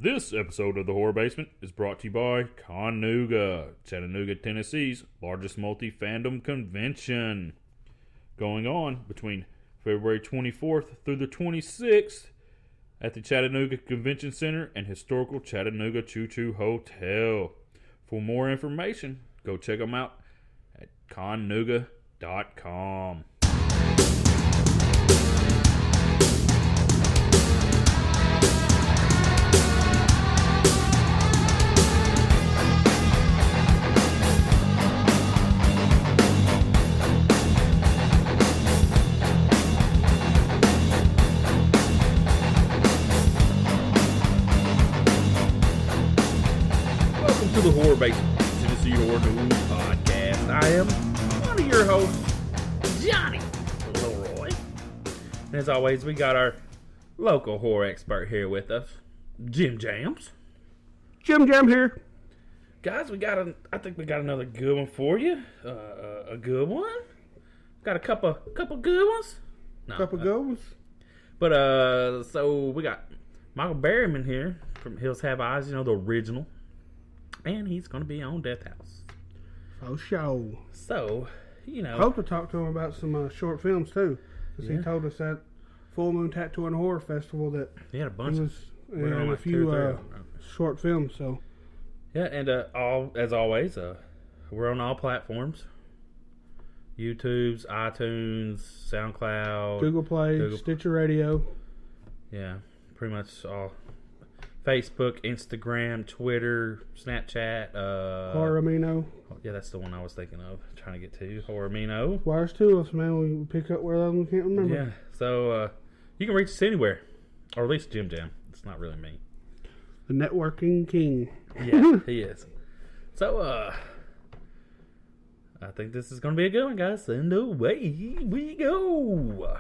This episode of the Horror Basement is brought to you by Chattanooga, Tennessee's largest multi-fandom convention. Going on between February 24th through the 26th at the Chattanooga Convention Center and historical Chattanooga Choo Choo Hotel. For more information, go check them out at connooga.com. The Horror Basement, Tennessee Horror News Podcast. I am one of your hosts, Johnny Leroy. And as always, we got our local horror expert here with us, Jim Jams. Jim Jam here. Guys, I think we got another good one for you. A good one. Got a couple good ones. Couple good ones. But so we got Michael Berryman here from Hills Have Eyes, the original. And he's going to be on Death House. Oh, show. So, Hope to talk to him about some short films, too. Because he told us at Full Moon Tattoo and Horror Festival that he had a bunch of a few short films. So, yeah, and as always, we're on all platforms. YouTube's, iTunes, SoundCloud. Google Play, Stitcher Radio. Yeah, pretty much all. Facebook, Instagram, Twitter, Snapchat. Horror-Amino. Yeah, that's the one I was thinking of. Trying to get to. Horror-Amino. Why there's two of us, man. We pick up where the other one can't remember. Yeah, so you can reach us anywhere. Or at least Jim Jam. It's not really me. The networking king. Yeah, he is. So, I think this is going to be a good one, guys. And away we go.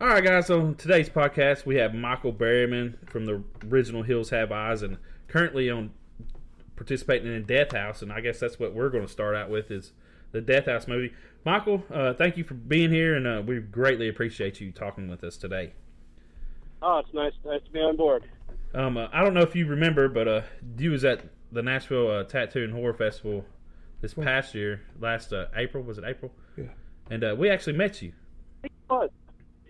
Alright guys, so on today's podcast we have Michael Berryman from the original Hills Have Eyes and currently participating in Death House, and I guess that's what we're going to start out with is the Death House movie. Michael, thank you for being here, and we greatly appreciate you talking with us today. Oh, it's nice to be on board. I don't know if you remember, but you was at the Nashville Tattoo and Horror Festival this past year, last April, was it April? Yeah. And we actually met you.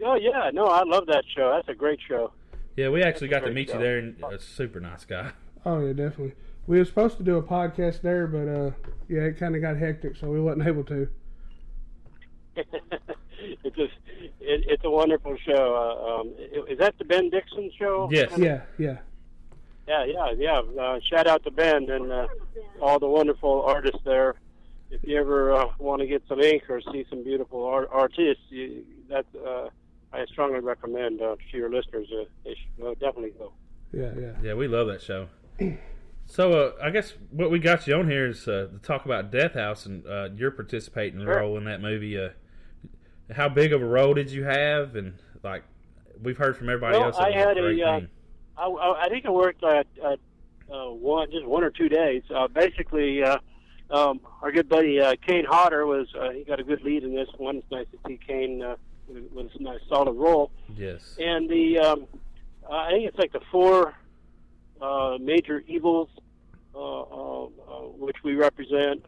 Oh, yeah. No, I love that show. That's a great show. Yeah, we actually got to meet you there, and a super nice guy. Oh, yeah, definitely. We were supposed to do a podcast there, but, yeah, it kind of got hectic, so we wasn't able to. It's a wonderful show. Is that the Ben Dixon show? Yes. Yeah. Yeah. Shout out to Ben and all the wonderful artists there. If you ever want to get some ink or see some beautiful artists, I strongly recommend to your listeners they should definitely go. Yeah, we love that show. So I guess what we got you on here is to talk about Death House and your participating role in that movie. How big of a role did you have? And like we've heard from everybody else. I had I think I worked at one or 2 days. Basically, our good buddy Kane Hodder he got a good lead in this one. It's nice to see Kane with a nice solid role. Yes. And I think it's like the four major evils which we represent.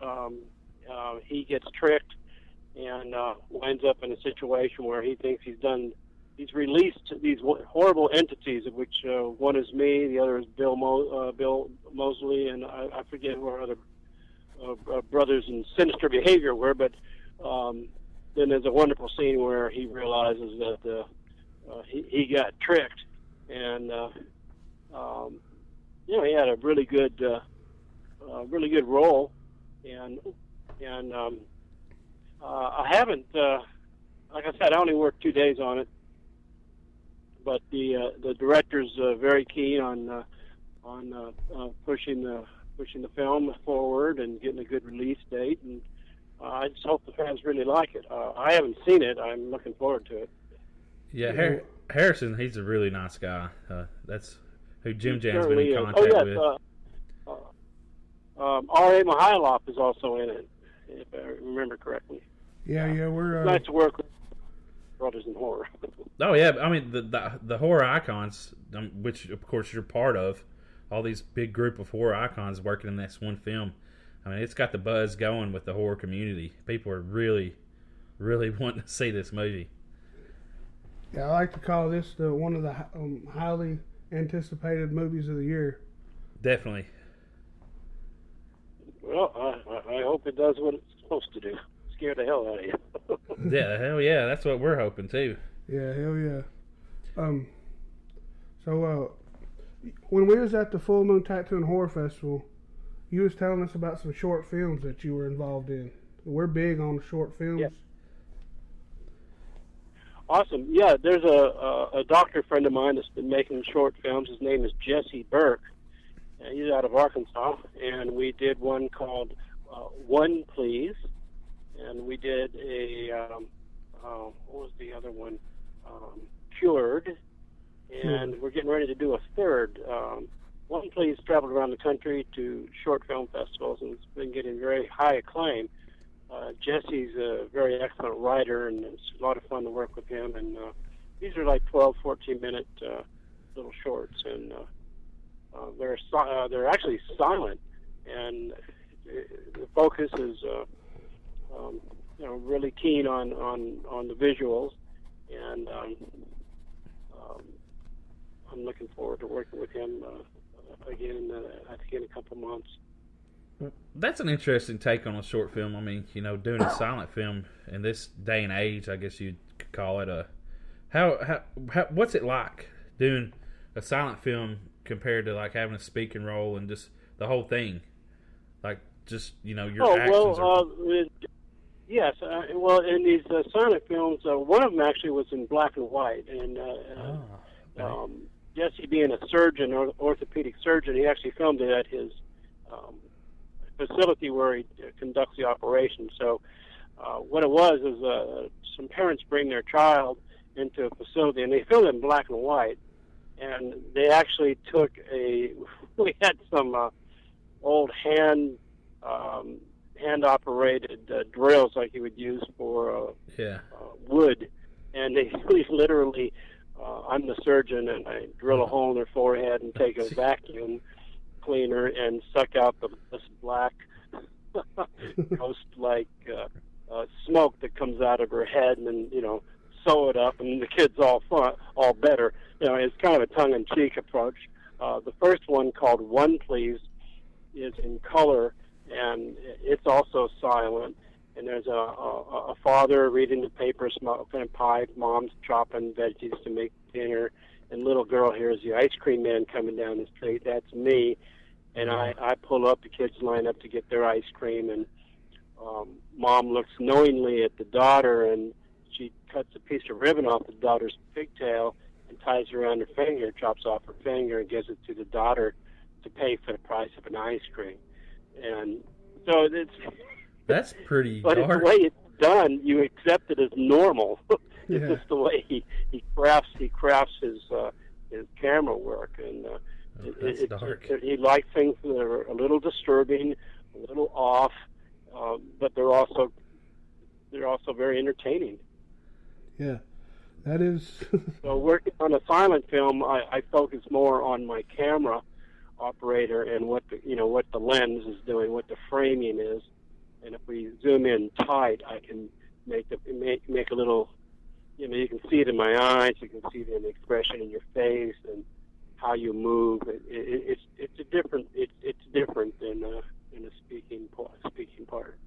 He gets tricked and winds up in a situation where he thinks he's released these horrible entities, of which one is me, the other is Bill Mosley, and I forget who our other brothers in sinister behavior were, but then there's a wonderful scene where he realizes that he got tricked, and he had a really good role, and I haven't, like I said, I only worked 2 days on it, but the director's very keen on pushing the film forward and getting a good release date, and I just hope the fans really like it. I haven't seen it. I'm looking forward to it. Yeah, Harrison, he's a really nice guy. That's who Jim Jan's been in contact with. R.A. Mihailov is also in it, if I remember correctly. Yeah, we're... nice to work with. brothers in horror. Oh yeah, I mean the horror icons, which of course you're part of, all these big group of horror icons working in this one film. I mean, it's got the buzz going with the horror community. People are really, really wanting to see this movie. Yeah, I like to call this one of the highly anticipated movies of the year. Definitely. Well, I hope it does what it's supposed to do. Scare the hell out of you. Yeah, hell yeah, that's what we're hoping too. Yeah, hell yeah. So when we was at the Full Moon Tattoo and Horror Festival, you was telling us about some short films that you were involved in. We're big on short films. Yeah. Awesome. Yeah, there's a doctor friend of mine that's been making short films. His name is Jesse Burke. He's out of Arkansas, and we did one called One Please, and we did what was the other one? Cured, and we're getting ready to do a third. One Please traveled around the country to short film festivals, and it's been getting very high acclaim. Jesse's a very excellent writer, and it's a lot of fun to work with him. And these are like 12, 14-minute little shorts, and they're actually silent, and the focus is really keen on the visuals, and I'm looking forward to working with him again. I think in a couple months. That's an interesting take on a short film. I mean, doing a silent film in this day and age, I guess you could call it how what's it like doing a silent film compared to like having a speaking role and just the whole thing, like just your actions. Yes. Well, in these silent films, one of them actually was in black and white, and Jesse, being a surgeon, or orthopedic surgeon, he actually filmed it at his facility where he conducts the operation. So what it was is some parents bring their child into a facility, and they film it in black and white. And they actually took we had some old hand-operated drills like you would use for wood. And they literally, I'm the surgeon, and I drill a hole in their forehead and take a vacuum cleaner and suck out this black ghost-like smoke that comes out of her head, and then sew it up, and the kid's all better. It's kind of a tongue-in-cheek approach. The first one, called One Please, is in color, and it's also silent. And there's a father reading the paper, smoking a pipe, mom's chopping veggies to make dinner, and little girl hears the ice cream man coming down the street. That's me. And I pull up, the kids line up to get their ice cream, and mom looks knowingly at the daughter, and she cuts a piece of ribbon off the daughter's pigtail and ties it around her finger, chops off her finger, and gives it to the daughter to pay for the price of an ice cream. And so that's pretty but dark. The way it's done, you accept it as normal. It's just the way he crafts his camera work, and that's dark. He likes things that are a little disturbing, a little off, but they're also very entertaining. Yeah, that is. So working on a silent film, I focus more on my camera operator and what the lens is doing, what the framing is, and if we zoom in tight, I can make a little. You can see it in my eyes, you can see it in the expression in your face, and how you move. It's different than in a speaking part.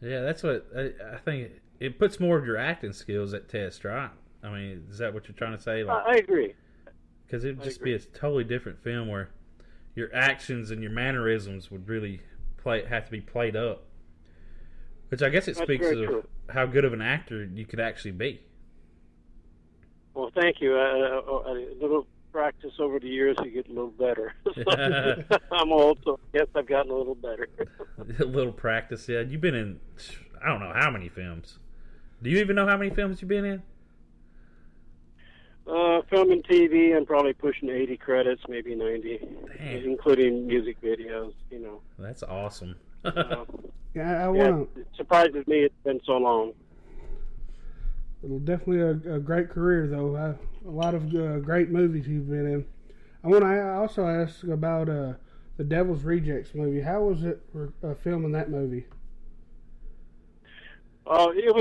Yeah, that's what I think. It puts more of your acting skills at test, right? I mean, is that what you're trying to say? I agree. Because it would just be a totally different film where your actions and your mannerisms would really have to be played up. Which I guess it speaks of how good of an actor you could actually be. Well, thank you. A little practice over the years, you get a little better. I'm old, so I guess I've gotten a little better. A little practice, yeah. You've been in, I don't know how many films. Do you even know how many films you've been in? Film and TV, I'm probably pushing 80 credits, maybe 90, including music videos. That's awesome. Yeah, it surprises me it's been so long. Definitely a great career, though. A lot of great movies you've been in. I want to also ask about the Devil's Rejects movie. How was it filming that movie? It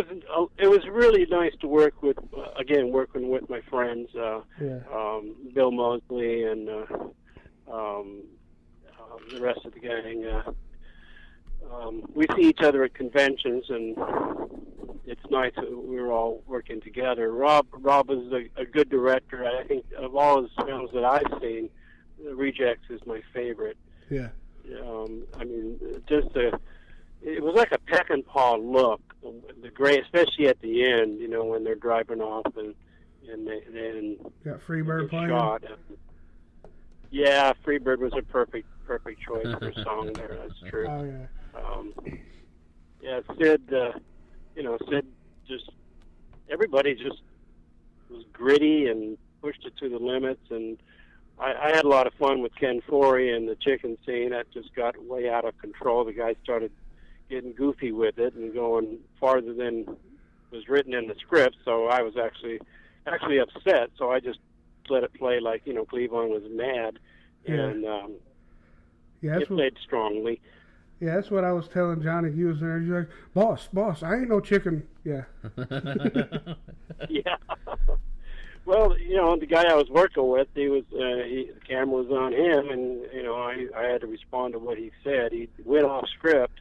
was really nice to work with working with my friends, Bill Mosley and the rest of the gang. We see each other at conventions, and it's nice that we're all working together. Rob is a good director. I think of all his films that I've seen, The Rejects is my favorite. Yeah. I mean, it was like a peck and paw look. The gray, especially at the end, when they're driving off and they got Freebird playing. Shot. Yeah, Freebird was a perfect choice for a song there. That's true. Oh yeah. Sid. Sid everybody just was gritty and pushed it to the limits, and I had a lot of fun with Ken Forey and the chicken scene. That just got way out of control. The guy started getting goofy with it and going farther than was written in the script. So I was actually upset. So I just let it play like Cleveland was mad, and it played strongly. Yeah, that's what I was telling Johnny. He was there. He's like, "Boss, I ain't no chicken." Yeah. Yeah. Well, the guy I was working with, the camera was on him, and I had to respond to what he said. He went off script,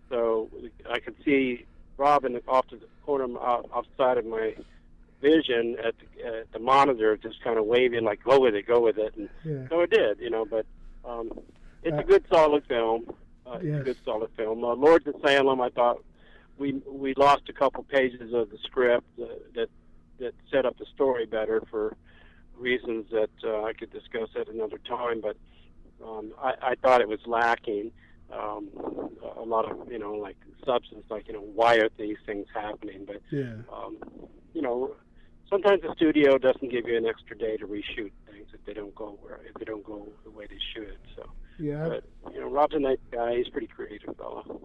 so I could see Rob off to the corner outside of my vision at the monitor, just kind of waving like, "Go with it," and so it did. But it's a good, solid film. Yes. It's a good, solid film. Lords of Salem, I thought we lost a couple pages of the script that set up the story better for reasons that I could discuss at another time. But I thought it was lacking a lot of like substance, like why are these things happening? But sometimes the studio doesn't give you an extra day to reshoot things if they don't go the way they should. So but Rob's a nice guy. He's a pretty creative fellow.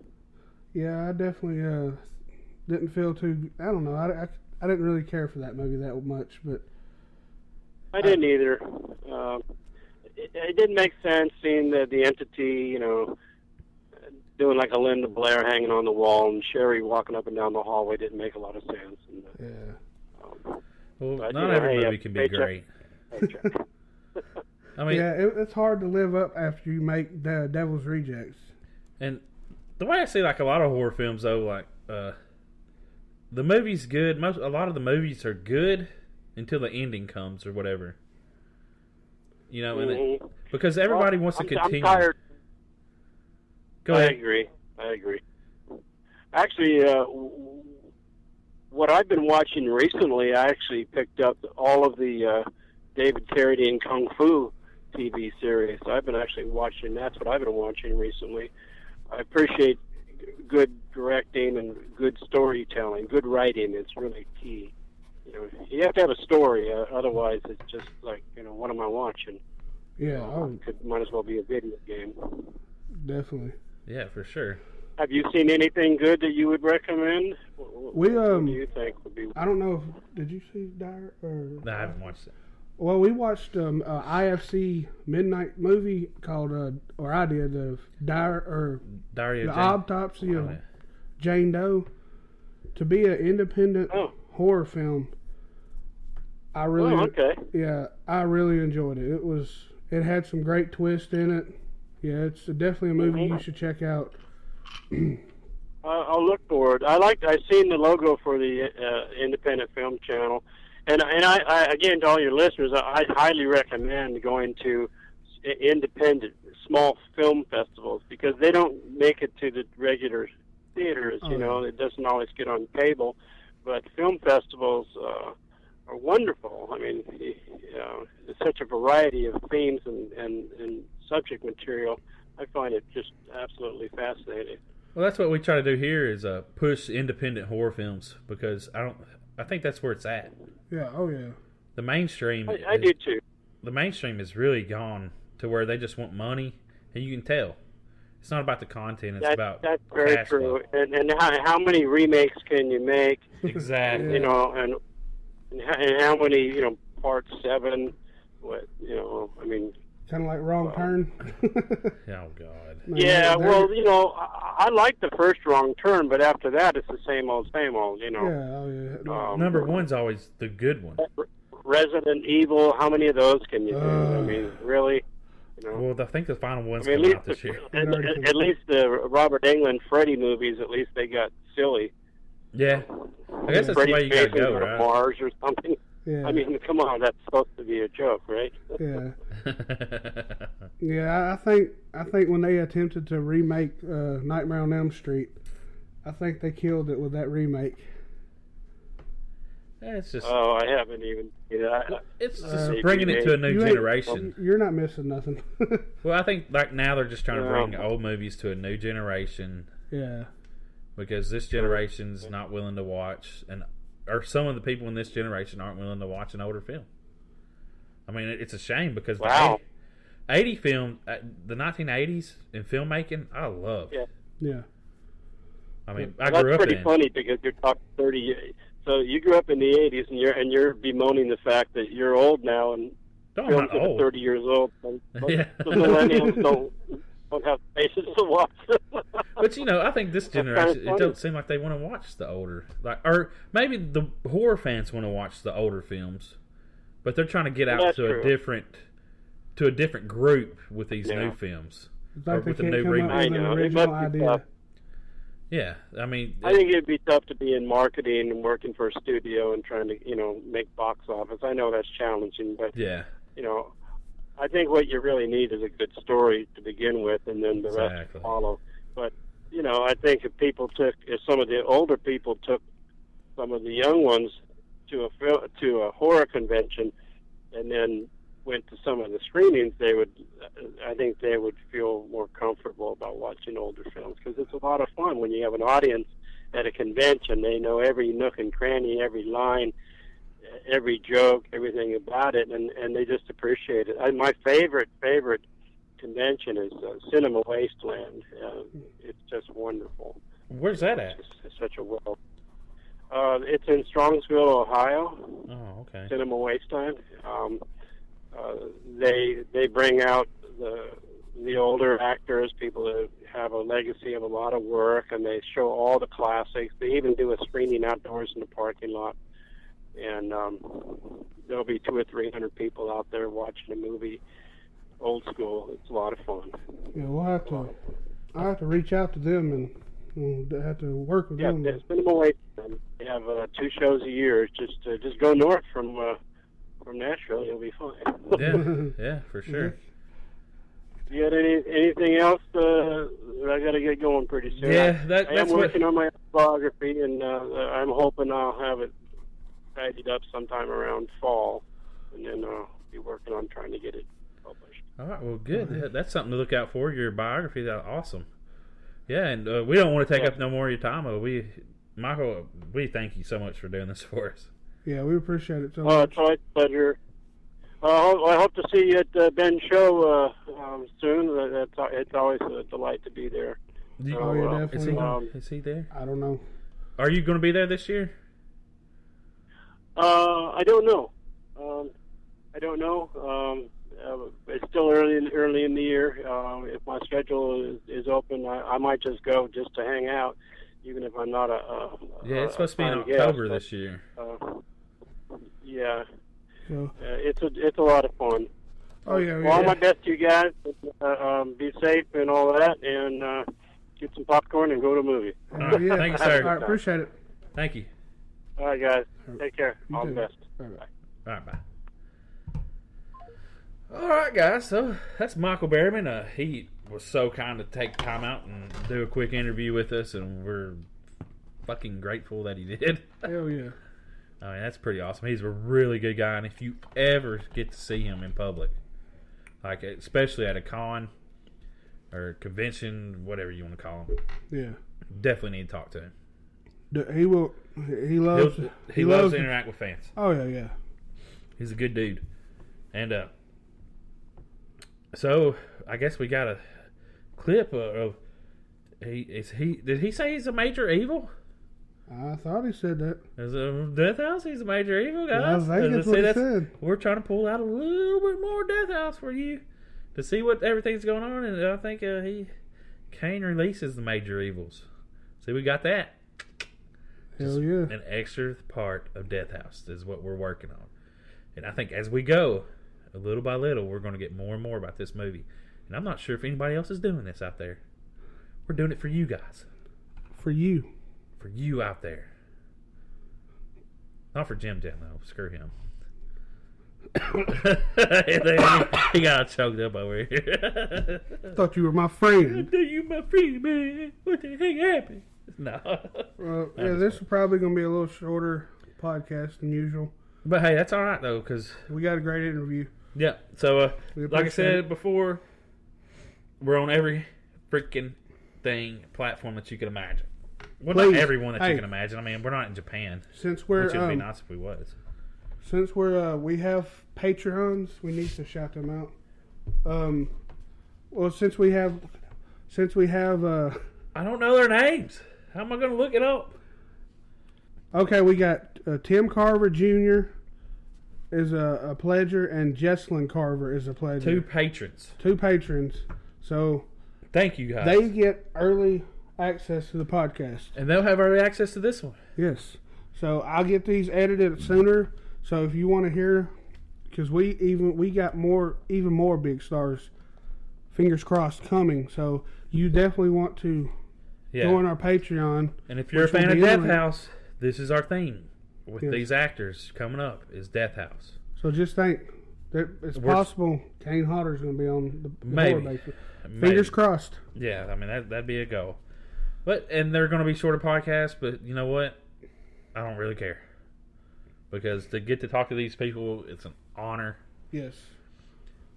Yeah, I definitely didn't feel too. I don't know. I didn't really care for that movie that much, but I didn't either. It didn't make sense seeing the entity, doing like a Linda Blair hanging on the wall, and Sherry walking up and down the hallway didn't make a lot of sense. And, well, not every movie can be great. I mean, it's hard to live up after you make the Devil's Rejects. And the way I see like a lot of horror films, though, like the movie's good. A lot of the movies are good until the ending comes or whatever. And because everybody wants to continue. I'm tired. Go ahead. I agree. Actually, what I've been watching recently, I actually picked up all of the David Carradine Kung Fu TV series. I've been actually watching. That's what I've been watching recently. I appreciate good directing and good storytelling. Good writing is really key. You have to have a story. Otherwise, it's just like, what am I watching? Yeah, might as well be a video game. Definitely. Yeah, for sure. Have you seen anything good that you would recommend? What do you think would be? I don't know. Did you see Dire? No, I haven't watched it. Well, we watched IFC midnight movie called, or I did, the Diary of the Jane. Autopsy of Jane Doe. To be an independent horror film, I really, I really enjoyed it. It had some great twists in it. Yeah, it's definitely a movie you should check out. I'll look for it. I've seen the logo for the Independent Film Channel, and I again, to all your listeners, I highly recommend going to independent small film festivals, because they don't make it to the regular theaters. It doesn't always get on cable, but film festivals are wonderful. I mean, there's such a variety of themes and subject material. I find it just absolutely fascinating. Well, that's what we try to do here, is push independent horror films, because I think that's where it's at. Yeah. Oh yeah. The mainstream. I do too. The mainstream is really gone to where they just want money, and you can tell. It's not about the content. It's about that's very cash true. flow. And how many remakes can you make? Exactly. You know, and how many, you know, part 7? What, you know, I mean. Kind of like Wrong Turn. Oh God. Yeah, well, you know, I like the first Wrong Turn, but after that, it's the same old, you know. Yeah, oh yeah. Number 1's always the good one. Resident Evil, how many of those can you do? I mean, really? You know? Well, I think the final one's coming out this year. At least the Robert Englund Freddy movies, at least they got silly. Yeah. I guess that's the way you gotta go, right? Mars or something. Yeah. I mean, come on, that's supposed to be a joke, right? Yeah. Yeah, I think when they attempted to remake Nightmare on Elm Street, I think they killed it with that remake. Yeah, it's just. Oh, I haven't even. It's just bringing it to a new generation. You're not missing nothing. Well, I think like now they're just trying to bring old movies to a new generation. Yeah. Because this generation's not willing to watch, or some of the people in this generation aren't willing to watch an older film. I mean, it's a shame because the 80 film, the 1980s in filmmaking, I love. Yeah. Yeah. I mean, I grew up in. That's pretty funny because you're talking 30 years. So you grew up in the 80s, and you're bemoaning the fact that you're old now, and films that are 30 years old. Yeah. The millennials don't have patience to watch. But you know, I think this generation, it doesn't seem like they want to watch the older, or maybe the horror fans want to watch the older films, but they're trying to get out to a different group with these new films, or with the new remakes. I know. It must be tough. Yeah, I mean, I think it'd be tough to be in marketing and working for a studio and trying to, you know, make box office. I know that's challenging, but yeah, you know, I think what you really need is a good story to begin with, and then the rest follow. But you know, I think if some of the older people took some of the young ones to a horror convention, and then went to some of the screenings, I think they would feel more comfortable about watching older films, because it's a lot of fun when you have an audience at a convention. They know every nook and cranny, every line, every joke, everything about it, and they just appreciate it. My favorite convention is Cinema Wasteland. It's just wonderful. Where's that at? It's such a it's in Strongsville, Ohio. Oh, okay. Cinema Wasteland. They bring out the older actors, people that have a legacy of a lot of work, and they show all the classics. They even do a screening outdoors in the parking lot, and there'll be 200 or 300 people out there watching a movie, old school. It's a lot of fun. Yeah, I have to reach out to them and have to work with them. Yeah, Cinema Wasteland. They have 2 shows a year. Just go north from Nashville, you'll be fine. Yeah, for sure. You got anything else? I got to get going pretty soon. Yeah, I am working on my biography, and I'm hoping I'll have it tidied up sometime around fall, and then I'll be working on trying to get it published. All right, well, good. That's something to look out for. Your biography, that's awesome. Yeah, and we don't want to take up no more of your time. Michael, we thank you so much for doing this for us. Yeah, we appreciate it so much. It's always a pleasure. I hope to see you at Ben's show soon. It's always a delight to be there. Oh, yeah, definitely. Is he there? I don't know. Are you going to be there this year? I don't know. It's still early in the year. If my schedule is open, I might just go just to hang out, even if I'm not it's supposed to be in October this year. Yeah. It's a lot of fun. Oh yeah. Well, all my best to you guys. Be safe and all that, and get some popcorn and go to a movie. Yeah. Thank you, sir. All right, appreciate it. Thank you. All right, guys. Take care. All the best. All right. All right, bye. All right, guys. So that's Michael Berryman. He was so kind to take time out and do a quick interview with us, and we're fucking grateful that he did. Hell yeah. I mean, that's pretty awesome. He's a really good guy, and if you ever get to see him in public, like especially at a con or convention, whatever you want to call him, yeah, definitely need to talk to him. He will. He loves. He loves to interact with fans. Oh yeah. He's a good dude, and so I guess we got a clip of Did he say he's a major evil? I thought he said that. As a Death House, he's a major evil, guys. I think that's what he said. We're trying to pull out a little bit more Death House for you to see what everything's going on, and I think Kane releases the major evils. See, we got that. Hell yeah! An extra part of Death House is what we're working on, and I think as we go, little by little, we're going to get more and more about this movie. And I'm not sure if anybody else is doing this out there. We're doing it for you guys. For you. For you out there. Not for Jim though. Screw him. He got choked up over here. Thought you were my friend. You my friend, man. What the heck happened? No. Yeah, this is probably going to be a little shorter podcast than usual. But hey, that's all right though, because we got a great interview. Yeah. So, like I said before, we're on every freaking platform that you can imagine. Well, not everyone that you can imagine. I mean, we're not in Japan. Since we're, which would be nice if we was. Since we have Patrons, we need to shout them out. Well, since we have, I don't know their names. How am I going to look it up? Okay, we got Tim Carver Jr. is a pledger, and Jesslyn Carver is a pledger. 2 patrons. 2 patrons. So, thank you guys. They get early access to the podcast, and they'll have early access to this one. Yes. So I'll get these edited sooner. So if you want to hear, because we got even more big stars, fingers crossed, coming. So you definitely want to join our Patreon. And if you're a fan of Death House, this is our theme with these actors coming up is Death House. So just think that it's possible Kane Hodder's going to be on the maybe. Fingers crossed. Yeah, I mean that'd be a goal. And they're going to be shorter podcasts, but you know what? I don't really care. Because to get to talk to these people, it's an honor. Yes.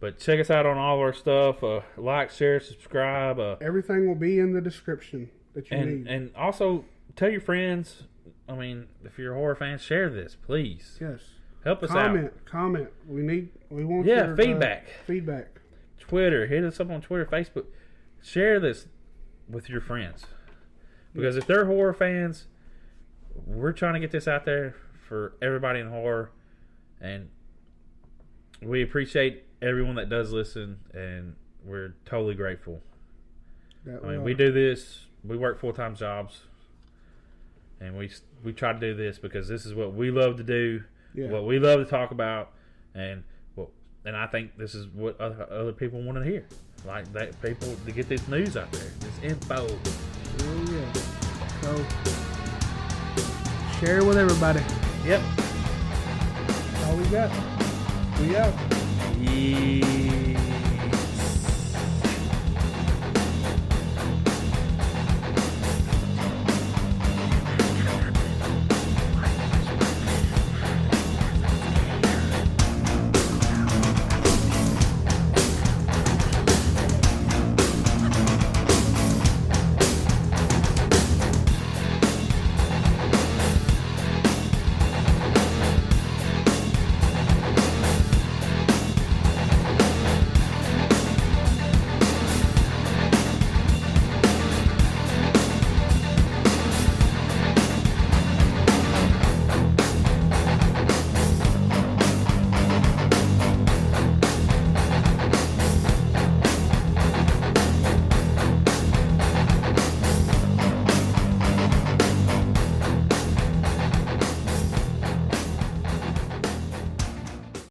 But check us out on all of our stuff. Like, share, subscribe. Everything will be in the description that you need. And also, tell your friends. I mean, if you're a horror fan, share this, please. Yes. Help us out. Comment. We want your feedback. Feedback. Twitter. Hit us up on Twitter, Facebook. Share this with your friends. Because if they're horror fans, we're trying to get this out there for everybody in horror, and we appreciate everyone that does listen, and we're totally grateful. We do this. We work full-time jobs, and we try to do this because this is what we love to do, what we love to talk about, and I think this is what other people want to hear, like that people to get this news out there, this info. Oh yeah. So share with everybody. Yep. All we got. We out. Yeah.